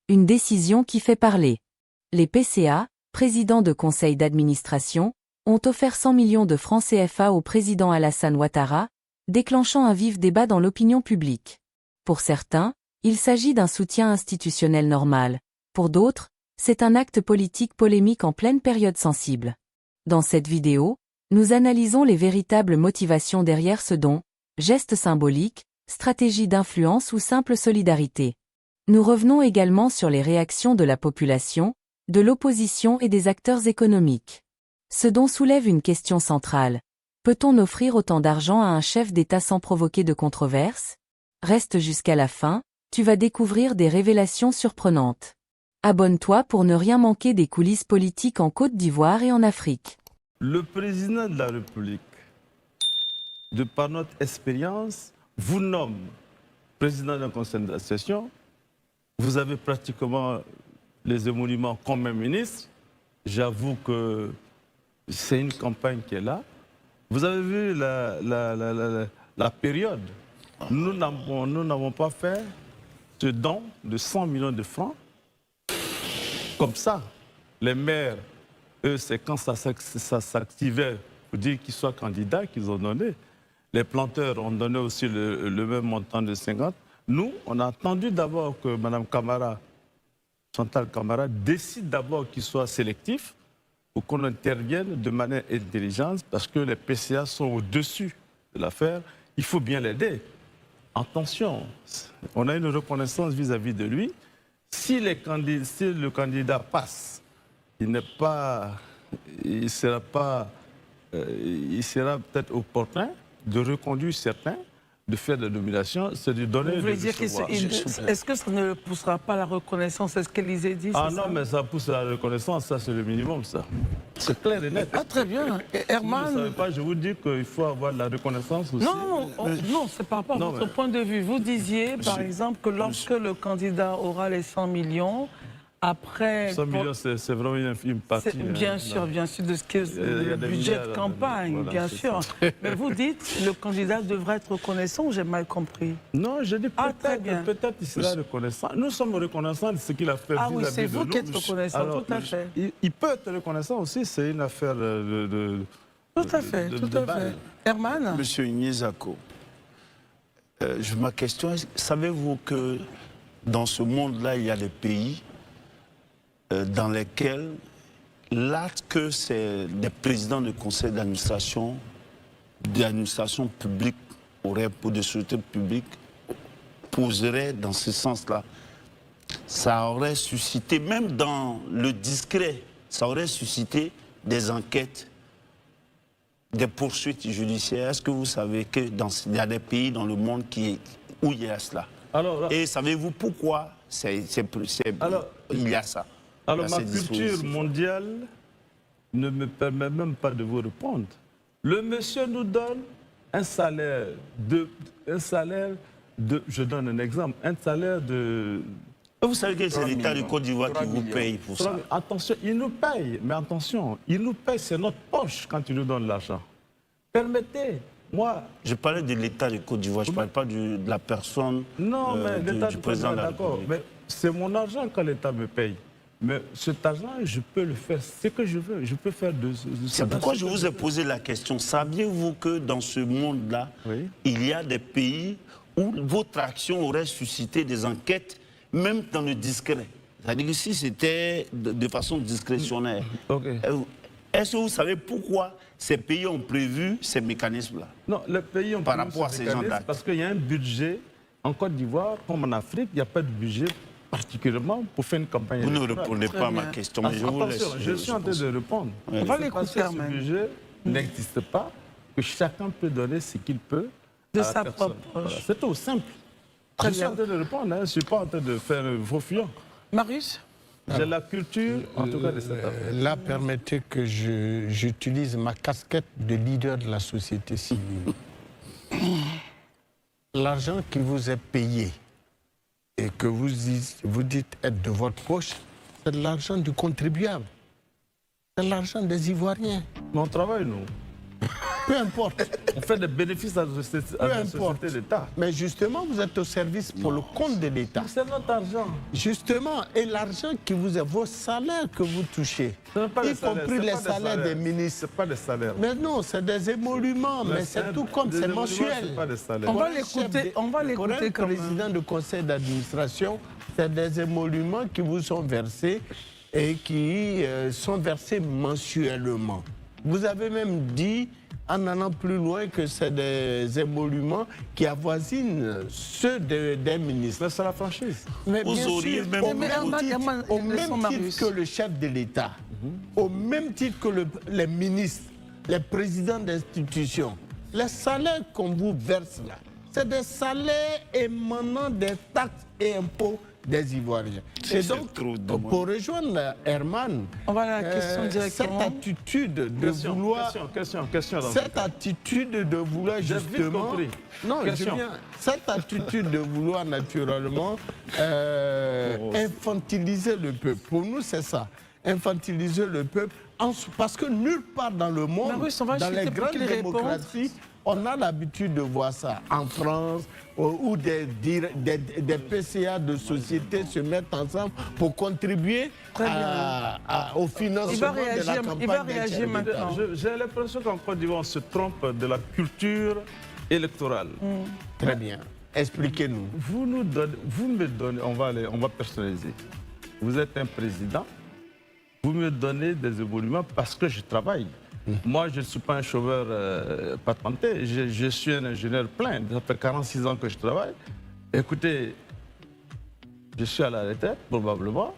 Une décision qui fait parler. Les PCA, présidents de conseil d'administration, ont offert 100 millions de francs CFA au président Alassane Ouattara, déclenchant un vif débat dans l'opinion publique. Pour certains, il s'agit d'un soutien institutionnel normal. Pour d'autres, c'est un acte politique polémique en pleine période sensible. Dans cette vidéo, nous analysons les véritables motivations derrière ce don, geste symbolique, stratégie d'influence ou simple solidarité. Nous revenons également sur les réactions de la population, de l'opposition et des acteurs économiques. Ce don soulève une question centrale. Peut-on offrir autant d'argent à un chef d'État sans provoquer de controverse? Reste jusqu'à la fin, tu vas découvrir des révélations surprenantes. Abonne-toi pour ne rien manquer des coulisses politiques en Côte d'Ivoire et en Afrique. Le président de la République, de par notre expérience, vous nomme président d'un conseil d'administration. Vous avez pratiquement les émoluments comme un ministre. J'avoue que c'est une campagne qui est là. Vous avez vu la période. Nous n'avons pas fait ce don de 100 millions de francs comme ça. Les maires, eux, c'est quand ça s'activait pour dire qu'ils soient candidats qu'ils ont donné. Les planteurs ont donné aussi le même montant de 50. Nous, on a attendu d'abord que Mme Camara, Chantal Camara, décide d'abord qu'il soit sélectif pour qu'on intervienne de manière intelligente parce que les PCA sont au-dessus de l'affaire. Il faut bien l'aider. Attention, on a une reconnaissance vis-à-vis de lui. Si le candidat passe, il sera peut-être opportun de reconduire certains, de faire de la nomination, c'est de donner... Vous voulez dire est-ce que ça ne poussera pas la reconnaissance? Est-ce qu'Élysée dit? Ah non, mais ça pousse la reconnaissance, ça c'est le minimum, ça. C'est clair et net. Ah très bien. Herman... Vous ne savez pas, je vous dis qu'il faut avoir de la reconnaissance aussi. Non, c'est par rapport à votre point de vue. Vous disiez, par exemple, que lorsque le candidat aura les 100 millions, après... 100 millions, c'est vraiment une partie. Bien sûr, de ce qu'est le budget de campagne, voilà, bien sûr. Mais vous dites que le candidat devrait être reconnaissant, j'ai mal compris. Non, je dis peut-être qu'il sera reconnaissant. Nous sommes reconnaissants de ce qu'il a fait vis-à-vis de nous. Ah oui, c'est vous qui êtes reconnaissant, alors, tout à fait. Il peut être reconnaissant aussi, c'est une affaire Tout à fait. Herman? Monsieur Ignezako, ma question est, savez-vous que dans ce monde-là, il y a des pays dans lesquels l'acte que c'est des présidents de conseil d'administration publique ou de société publique poserait dans ce sens-là, ça aurait suscité, même dans le discret, ça aurait suscité des enquêtes, des poursuites judiciaires. Est-ce que vous savez qu'il y a des pays dans le monde où il y a cela? Et savez-vous pourquoi il y a ça? Alors, ma culture mondiale ne me permet même pas de vous répondre. Le monsieur nous donne un salaire je donne un exemple, un salaire de... Vous savez que c'est l'État de Côte d'Ivoire qui vous paye pour ça. Attention, il nous paye, mais attention, il nous paye, c'est notre poche quand il nous donne l'argent. Permettez, moi... Je parlais de l'État de Côte d'Ivoire, je ne parle pas de la personne du président de la République. Mais c'est mon argent quand l'État me paye. Mais cet argent, je peux le faire ce que je veux. Je peux faire de c'est pourquoi je vous ai posé la question. Saviez-vous que dans ce monde-là, il y a des pays où votre action aurait suscité des enquêtes, même dans le discret? C'est-à-dire que si c'était de façon discrétionnaire. Est-ce que vous savez pourquoi ces pays ont prévu ces mécanismes-là? Non, les pays ont par rapport à ces gens d'actes. Parce qu'il y a un budget. En Côte d'Ivoire, comme en Afrique, il n'y a pas de budget particulièrement pour faire une campagne électorale. Vous ne répondez pas à ma question, mais je vous laisse. Je suis en train de répondre. On va l'écouter, ce budget n'existe pas, que chacun peut donner ce qu'il peut de sa propre poche. Voilà. C'est tout simple. Je suis en train de répondre, je ne suis pas en train de faire vos fions. Marius? J'ai la culture, en tout cas, de cette affaire. Là, permettez que j'utilise ma casquette de leader de la société civile. L'argent qui vous est payé et que vous dites être de votre poche, c'est de l'argent du contribuable. C'est l'argent des Ivoiriens. Mais on travaille, nous. Peu importe. On fait des bénéfices à la société d'État. Mais justement, vous êtes au service pour le compte de l'État. C'est notre argent. Justement, et l'argent qui vous est, vos salaires que vous touchez, y compris les salaires des ministres. Ce n'est pas des salaires. Mais non, c'est des émoluments, mais c'est tout comme, c'est mensuel. Pas des salaires. On va l'écouter, Pour un quand même. président de conseil d'administration, c'est des émoluments qui vous sont versés et qui sont versés mensuellement. Vous avez même dit, en allant plus loin, que c'est des émoluments qui avoisinent ceux des ministres. Mais c'est la franchise. Mais Vous bien auriez sûr, même au même titre que le chef de l'État, au même titre que les ministres, les présidents d'institutions, les salaires qu'on vous verse là, c'est des salaires émanant des taxes et impôts des Ivoiriens. Et donc, pour rejoindre Herman, on va à la question directement. cette attitude de vouloir... Question. Cette attitude de vouloir justement... Non, je viens. Cette attitude de vouloir naturellement infantiliser le peuple. Pour nous, c'est ça. Infantiliser le peuple. Parce que nulle part dans le monde, dans les grandes démocraties, on a l'habitude de voir ça. En France, où des PCA de sociétés se mettent ensemble pour contribuer au financement de la campagne. Il va réagir maintenant. J'ai l'impression qu'en Côte d'Ivoire, on se trompe de la culture électorale. Très bien. Expliquez-nous. Vous me donnez, on va personnaliser. Vous êtes un président, vous me donnez des émoluments parce que je travaille. Moi, je ne suis pas un chauffeur patenté, je suis un ingénieur plein. Ça fait 46 ans que je travaille. Écoutez, je suis à la retraite, probablement.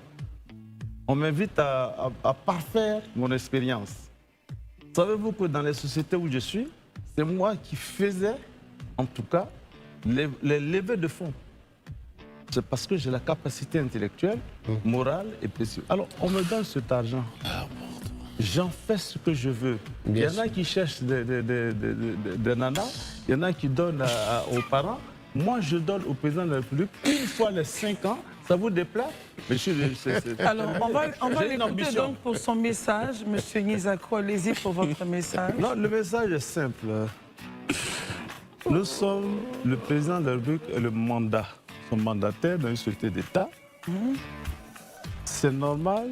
On m'invite à parfaire mon expérience. Savez-vous que dans les sociétés où je suis, c'est moi qui faisais, en tout cas, les levées de fonds. C'est parce que j'ai la capacité intellectuelle, morale et précieuse. Alors, on me donne cet argent. J'en fais ce que je veux. Il y en a qui cherchent des nanas, il y en a qui donnent aux parents. Moi, je donne au président de la République une fois les 5 ans. Ça vous déplaît? Alors, on va l'écouter donc pour son message. Monsieur Nizako, allez-y pour votre message. Non, le message est simple. Nous sommes le président de la République et le mandat, son mandataire dans une société d'État. C'est normal,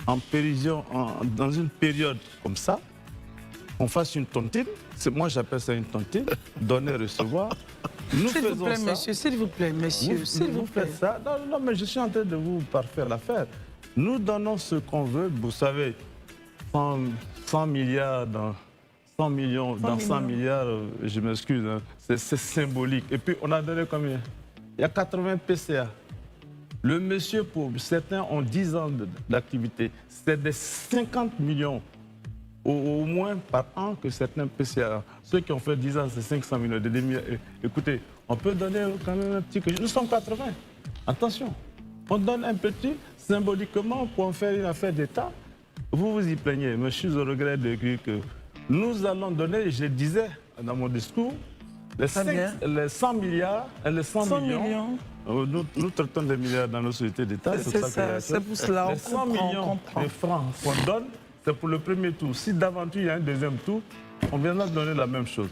dans une période comme ça, on fasse une tontine. Moi, j'appelle ça une tontine, donner, recevoir. S'il vous plaît, monsieur, s'il vous plaît, monsieur, s'il vous plaît. Faites ça. Non, mais je suis en train de vous parfaire l'affaire. Nous donnons ce qu'on veut. Vous savez, 100 milliards dans 100 millions, dans 100 milliards, je m'excuse, hein, c'est symbolique. Et puis, on a donné combien? Il y a 80 PCA. Le monsieur, pour certains, ont 10 ans d'activité. C'est des 50 millions au moins par an que certains PCA. Ceux qui ont fait 10 ans, c'est 500 millions. Écoutez, on peut donner quand même un petit... Nous sommes 80. Attention, on donne un petit symboliquement pour en faire une affaire d'État. Vous vous y plaignez, mais je suis au regret de dire que nous allons donner, je disais dans mon discours, les 100 milliards et les 100 millions. Nous traitons des milliards dans nos sociétés d'État. C'est ça, c'est pour cela. Les 100 millions de francs qu'on donne, c'est pour le premier tour. Si d'aventure il y a un deuxième tour, on viendra donner la même chose.